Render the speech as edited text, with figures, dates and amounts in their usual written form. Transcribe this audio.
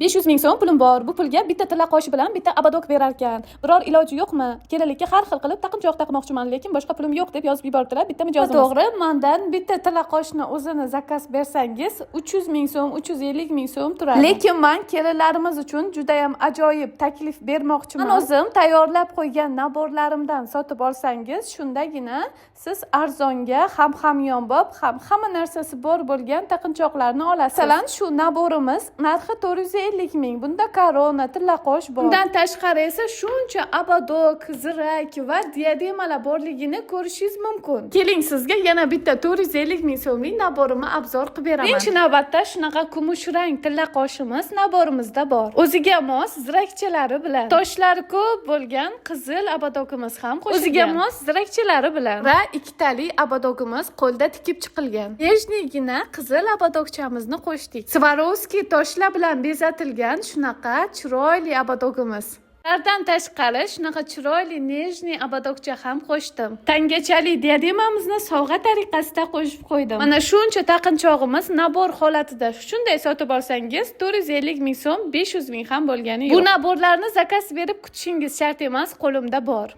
500 ming so'm pulim bor. Bu pulga bitta tilla qoshi bilan bitta abadok berar ekan. Biror iloji yo'qmi? Kelinlikka har xil qilib taqinchoq taqmoqchiman, lekin boshqa pulim yo'q deb yozib yubordilar. Bitta mijozimiz. To'g'ri, mendan bitta tilla qoshni o'zini zakaz bersangiz 300 ming so'm, 350 ming so'm turadi. Lekin men kelinlarimiz uchun juda ham ajoyib taklif bermoqchiman. Men o'zim tayyorlab qo'ygan naborlarimdan sotib olsangiz, shundagina siz arzonga ham hamyonbop, ham hamma narsasi bor bo'lgan taqinchoqlarni olasiz. Masalan, shu naborimiz narxi 450 ming. Bunda korona, tilla qosh bor. Bundan tashqari esa shuncha abadok, zirak va diademalar borligini ko'rishingiz mumkin. Keling, sizga yana bitta 450 ming so'mlik naborimni obzor qilib beraman. Birinchi navbatda shunaqa kumush rang tilla qoshimiz naborimizda bor. O'ziga mos zirakchalari bilan, toshlari ko'p bo'lgan qizil abadogimiz ham qo'shilgan. O'ziga mos zirakchalari bilan va ikkitali abadogimiz qo'lda tikib chiqilgan. Nejniygina qizil abadogchamizni qo'shdik. Swarovski toshlar bilan bezatilgan shunaqa chiroyli abadogimiz. Ulardan tashqari shunaqa chiroyli nejniy abadogcha ham qo'shdim. Tangachali diademamizni sovg'a tariqasida qo'shib qo'ydim. Mana shuncha taqinchog'imiz nabor holatida. Shunday sotib olsangiz 450 ming so'm, 500 ming ham bo'lgani yo'q. Bu naborlarni zakaz berib kutishingiz shart emas, qo'limda bor.